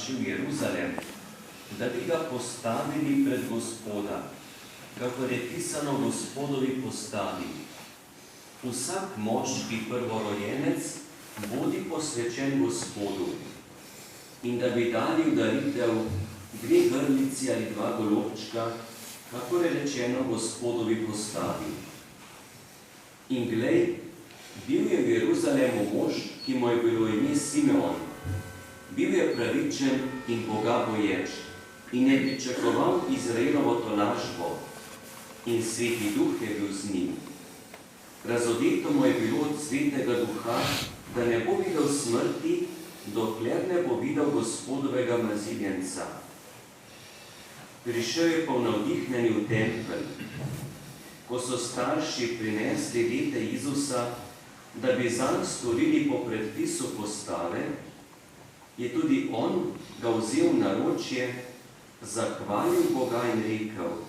prišli v Jeruzalem, da bi ga postavili pred Gospoda, kakor je pisano v Gospodovi postavi. Vsak moški prvorojenec bodi posvečen Gospodu in da bi dali v daritev 2 grlici ali 2 golobčka, kakor je rečeno v Gospodovi postavi. In glej, bil je v Jeruzalemu mož, ki mu je bilo ime Simeon. Bil je pravičen in Boga boječ in je pričakoval Izraelovo tolažbo in Sveti Duh je bil z njim. Razodeto mu je bilo od Svetega Duha, da ne bo videl smrti, dokler ne bo videl Gospodovega mrziljenca. Prišel je pa v navdihnjenju v tempelj. Ko so starši prinesli dete Jezusa, da bi zanj storili po predpisu postave, je tudi on ga vzel v naročje, zahvalil Boga in rekel: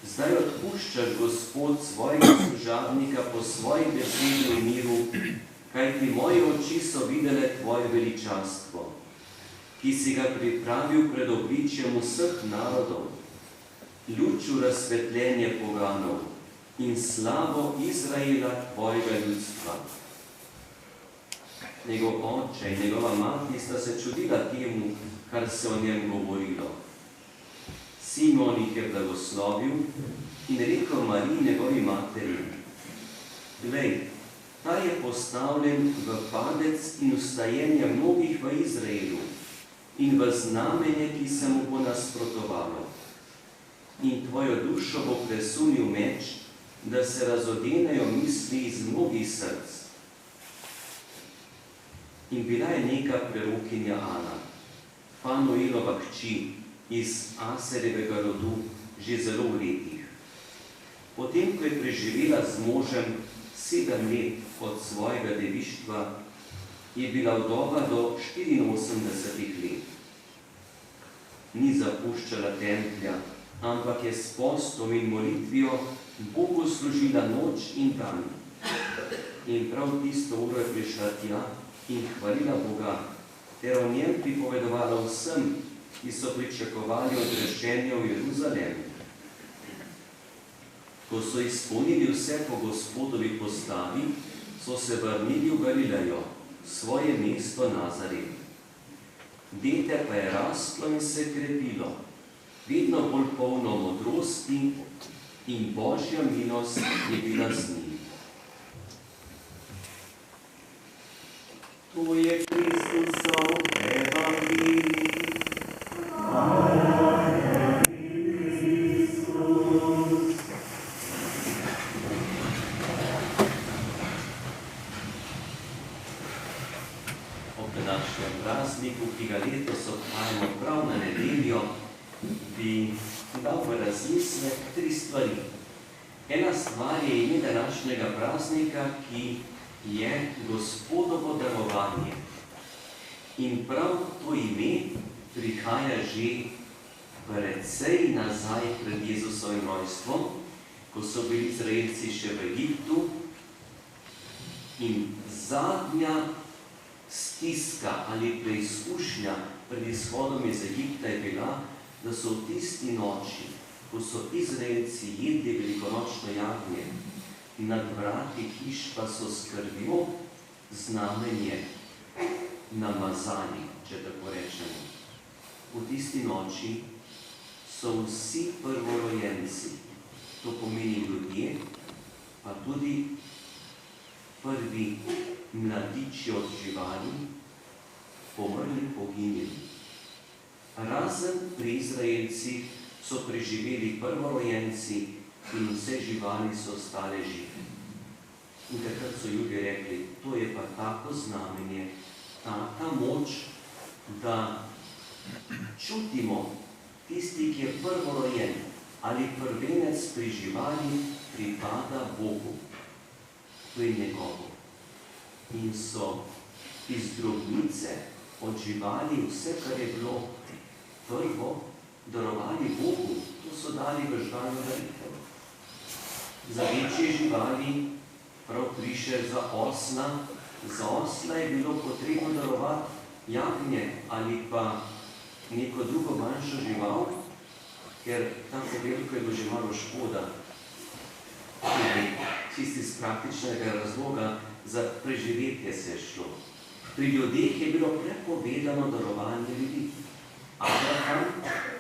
Zdaj odpuščaš, Gospod, svojega služabnika po svoji besedi in miru, kajti moje oči so videle tvoje veličastvo, ki si ga pripravil pred obličjem vseh narodov, luč v razsvetljenje poganov in slavo Izraela, tvojega ljudstva. Njegov oče in njegova mati sta se čudila temu, kar se o njem govorilo. Simon jih je blagoslovil in rekel Mariji, njegovi materi: Glej, ta je postavljen v padec in vstajenje mnogih v Izraelu in v znamenje, ki se mu bo nasprotovalo. In tvojo dušo bo presunil meč, da se razodenejo misli iz mnogih src. In bila je neka prerokinja Ana, Fanuelova hči, iz Aserjevega rodu, že zelo v letih. Potem, ko je preživela z možem 7 let od svojega devištva, je bila vdova do 84 let. Ni zapuščala templja, ampak je s postom in molitvijo Bogu služila noč in dan. In prav tisto uro je prišla tja in hvalila Boga, ter o njem pripovedovala vsem, ki so pričakovali odrešenje v Jeruzalem. Ko so izpolnili vse po Gospodovi postavi, so se vrnili v Galilejo, svoje mesto Nazaret. Dete pa je rastlo in se krepilo, vedno bolj polno modrosti in Božja milost je bila z njim. To je Kristusov evangelij. Ki ga letos obhajamo prav na nedeljo, bi dal v razmislek 3 stvari. Ena stvar je ime današnjega praznika, ki je Gospodovo darovanje. In prav to ime prihaja že precej nazaj pred Jezusovim rojstvom, ko so bili Izraelci še v Egiptu, in zadnja stiska ali preizkušnja pred izhodom iz Egipta je bila, da so v tisti noči, ko so Izraelci jedli velikonočno jagnje, nad vrati hiš pa so s krvjo znamenje namazali, če tako rečemo. V tisti noči so vsi prvorojenci, to pomeni ljudje, pa tudi prvi mladiči od živali, pomrli, poginili. Razen pri Izraelcih so preživeli prvorojenci in vse živali so ostale žive. In takrat so Judje rekli, to je pa tako znamenje, taka moč, da čutimo tisti, ki je prvorojen ali prvenec pri živali, pripada Bogu. To je njegovo. In so iz drobnice od živali vse, kar je bilo prvo, darovali Bogu. To so dali v žgalno daritev. Za večje živali, prav prišer za osla je bilo potrebno darovati jagnje ali pa neko drugo manjšo žival, ker tam podelko je bilo že malo škoda. Čisti iz praktičnega razloga za preživetje se je šlo. Pri ljudeh je bilo prepovedano darovanje ljudi. Abraham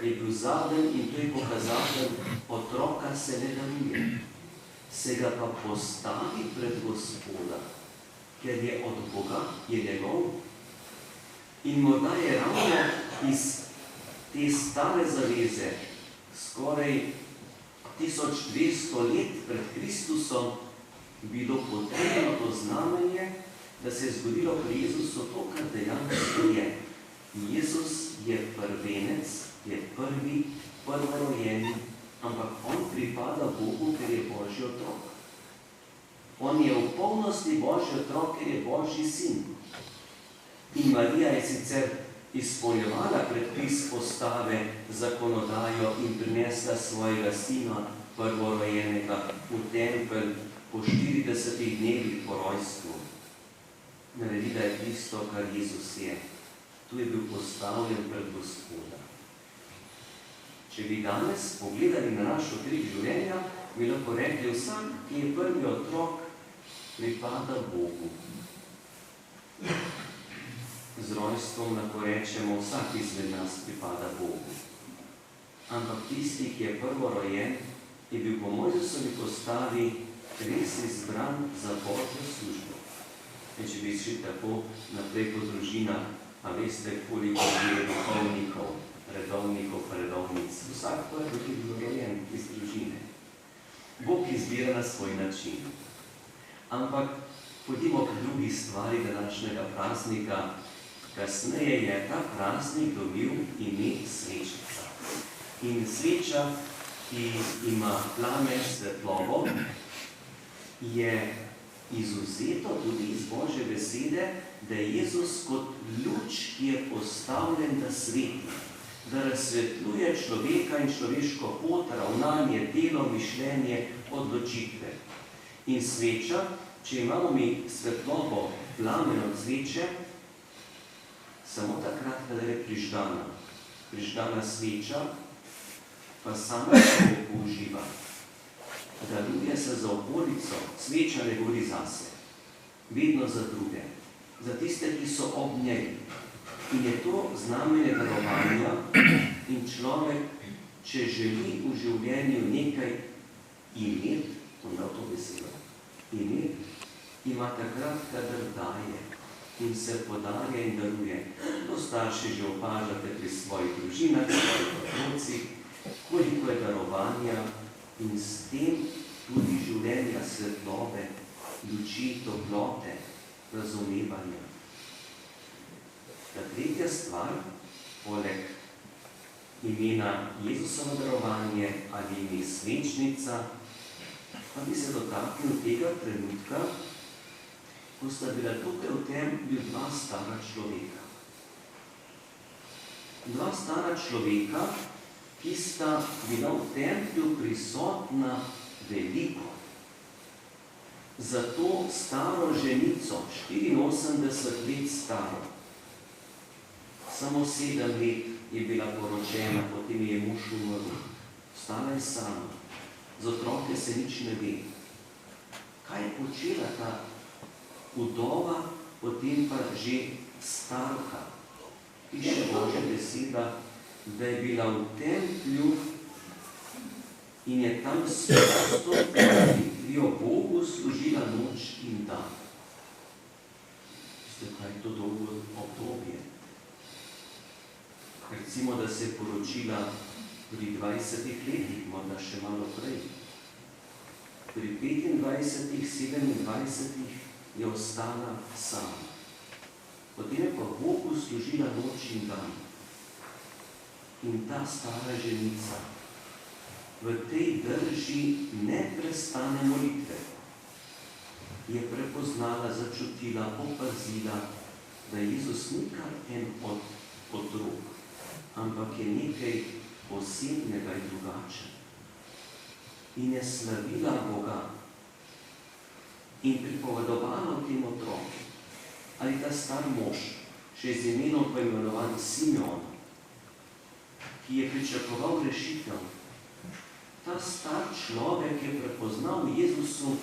je bil zaden in to je pokazatelj, otroka se ne daruje. Se ga pa postavi pred Gospoda, ker je od Boga, je njegov. In morda je ravno iz te stare zaveze, skoraj 1200 let pred Kristusom, bilo potrebno to znamenje, da se je zgodilo pri Jezusu to, kar dejansko je. Jezus je prvenec, je prvorojeni, ampak on pripada Bogu, ker je Božji otrok. On je v polnosti Božji otrok, ker je Božji sin. In Marija je sicer izpolnjevala predpis postave, zakonodajo in prinesla svojega sina, prvorojenega, v tempelj po 40 dnevih po rojstvu. Naredila je tisto, kar Jezus je. Tu je bil postavljen pred Gospoda. Če bi danes pogledali na našo krik življenja, bi lahko rekli, vsak, ki je prvi otrok, pripada Bogu. Z rojstvom lahko rečemo, vsak izmed nas pripada Bogu. Ampak tisti, ki je prvorojen, je bil po Mojzesovi postavi res izbran za Božjo službo. In če bi šli tako naprej po družinah, a veste, koliko je duhovnikov, redovnic. Vsak pa je tudi rojen iz družine. Bog izbira na svoj način. Ampak pojdimo k drugi stvari današnjega praznika. Kasneje je ta praznik dobil ime svečnica. In sveča, ki ima plamen svetlobo, je izuzeto tudi iz Božje besede, da je Jezus kot luč, ki je postavljen, da sveti, da razsvetljuje človeka in človeško pot, ravnanje, delo, mišljenje, odločitve. In sveča, če imamo mi svetlobo, plamen od sveče, samo takrat, kada je prižgana. Prižgana sveča, pa sama se uživa. Daruje se za okolico, sveča ne gori zase, vedno za druge, za tiste, ki so ob njej. In je to znamenje darovanja in človek, če želi v življenju nekaj imeti, imel to besedo, imeti, ima takrat, kadar daje in se podarja in daruje. To starši že opažate pri svojih družinah, svojih otrocih, koliko je darovanja in s tem tudi življenja svetlobe, luči, toplote, razumevanja. Ta tretja stvar, poleg imena Jezusovo darovanje ali ime svečnica, pa bi se dotaknil tega trenutka, ko sta bila tukaj v templju dva stara človeka. Dva stara človeka, ki sta bila v templju prisotna veliko. Za to staro ženico, 84 let staro, samo 7 let je bila poročena, potem je mož umrl. Ostala je sama, z otroke se nič ne ve. Kaj je počela ta vdova, potem pa že starka? Piše Božja beseda, da je bila v templju in je tam s prostotvijo Bogu služila noč in dan. Veste, kaj je to dolgo obdobje? Recimo, da se je poročila pri 20 letih, morda še malo prej. Pri 25, 27 je ostala sama. Potem je pa Bogu služila noč in dan. In ta stara ženica v tej drži neprestane molitve je prepoznala, začutila, opazila, da Jezus ni kar en od otrok, ampak je nekaj posebnega in drugače. In je slavila Boga in pripovedovala o tem otroku. Ali ta star mož še z imenom poimenovan Simeon, ki je pričakoval rešitev. Ta star človek je prepoznal Jezusu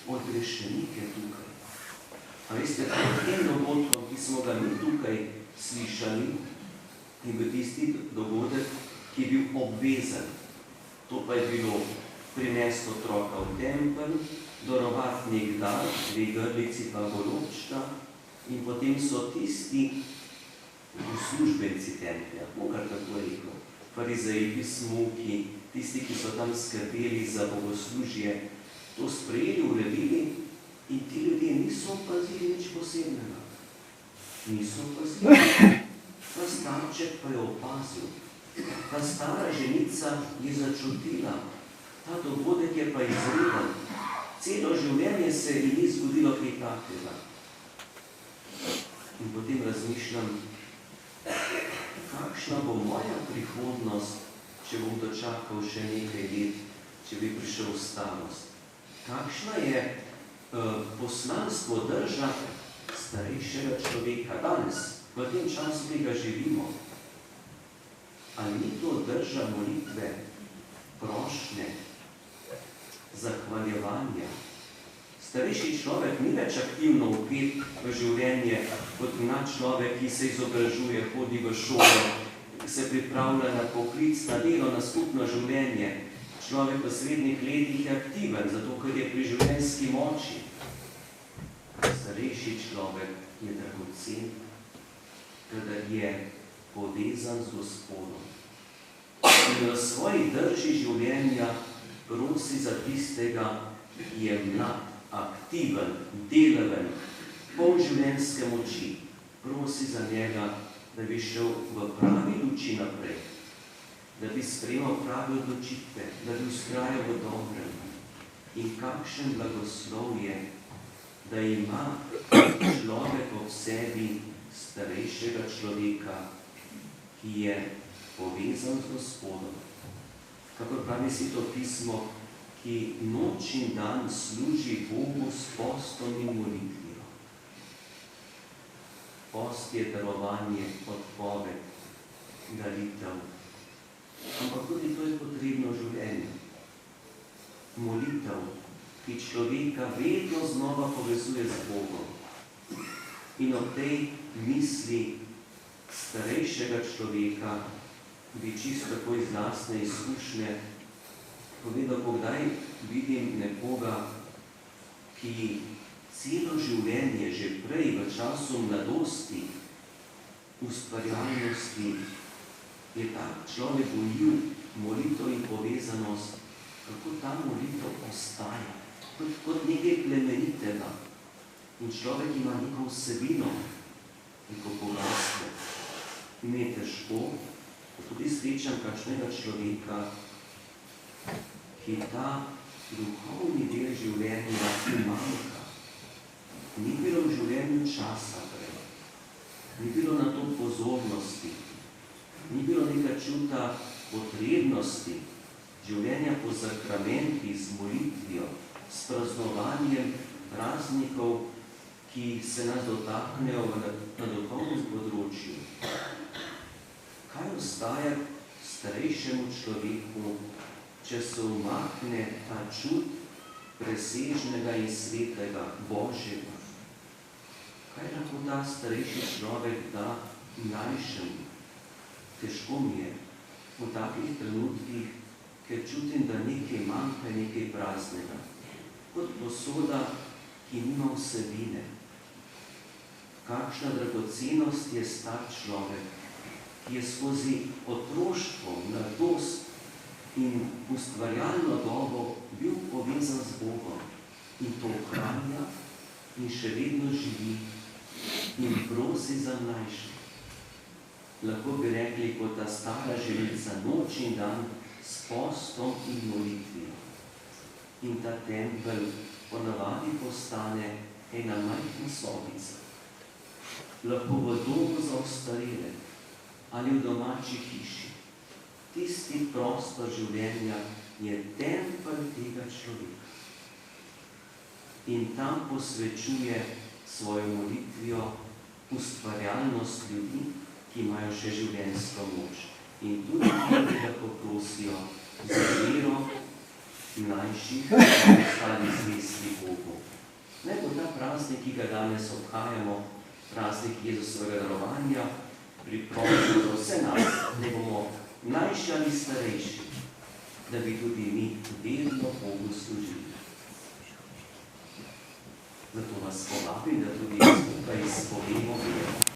odrešenike tukaj. A veste, tem dogodkom, ki smo ga mi tukaj slišali, in v tisti dogodek, ki je bil obvezen. To pa je bilo prinesti otroka v tempelj, darovati nek dar, 2 grlici pa golobčka, in potem so tisti uslužbenci templja, kar tako rekel, farizeji, pismuki, tisti, ki so tam skrbeli za bogoslužje, to sprejeli, uredili in ti ljudje niso opazili nič posebnega. Niso opazili. Ta starček pa je opazil. Ta stara ženica je začutila. Ta dogodek je pa izreden. Celo življenje se ji ni zgodilo kaj takega. In potem razmišljam, kakšna bo moja prihodnost, če bom dočakal še nekaj let, če bi prišel v starost. Kakšna je poslanstvo drža starejšega človeka danes, v tem času, ki ga živimo? Ali ni to drža molitve, prošnje, zahvaljevanja? Starejši človek ni več aktivno vpet v življenje kot mlad človek, ki se izobražuje, hodi v šolo, se pripravlja na poklic, na delo, na skupno življenje. Človek v srednjih letih je aktiven, zato ker je pri življenjski moči. Starejši človek je dragocen, kadar je povezan z Gospodom. In v svoji drži življenja prosi za tistega, ki je mlad, aktiven, delaven, poln življenjske moči. Prosi za njega, da bi šel v pravi luči naprej, da bi sprejemal prave odločitve, da bi vztrajal v dobrem. In kakšen blagoslov je, da ima človek ob sebi starejšega človeka, ki je povezan z Gospodom. Kakor pravi Sveto pismo, ki noč in dan služi Bogu s postom in molitvijo. Post je darovanje, odpoved, daritev. Ampak tudi to je potrebno v življenju. Molitev, ki človeka vedno znova povezuje z Bogom. In ob tej misli starejšega človeka bi čisto tako iz lastne izkušnje povedal, kdaj vidim nekoga, ki celo življenje, že prej v času mladosti, ustvarjalnosti, je tak človek gojil molitev in povezanost, kako ta molitev ostaja, kot nekaj plemenitega. In človek ima neko vsebino, neko bogatstvo. In je težko, da tudi srečam kakšnega človeka, ki ta duhovni del življenja manjka. Ni bilo v življenju časa prej, ni bilo na to pozornosti, ni bilo nekaj čuta potrebnosti življenja po zakramentih, z molitvijo, s praznovanjem praznikov, ki se nas dotaknejo na duhovnem področju. Kaj ostaja starejšemu človeku, če se umakne ta čut presežnega in svetega, Božjega? Kaj lahko ta starejši človek da mlajšemu? Težko mi je v takih trenutkih, ker čutim, da nekaj manjka, nekaj praznega. Kot posoda, ki nima vsebine. Kakšna dragocenost je star človek, ki je skozi otroštvo, mladost in ustvarjalno dobo bil povezan z Bogom in to ohranja in še vedno živi in prosi za mlajše. Lahko bi rekli, kot ta stara ženica, noč in dan s postom in molitvijo. In ta tempelj ponavadi postane ena majhna sobica. Lahko v domu za ostarele ali v domači hiši. Tisti prostor življenja je tempelj tega človeka. In tam posvečuje svojo molitvijo ustvarjalnost ljudi, ki imajo še življenjsko moč. In tudi ti, da poprosijo za vero mlajših in ostalih zvesti Bogu. Naj bo ta praznik, ki ga danes obhajamo, praznik Jezusovega darovanja, priprosil za vse nas, da bomo mlajši ali starejši, da bi tudi mi verno Bogu služili. Zato vas povabim, da tudi skupaj izpovemo vero.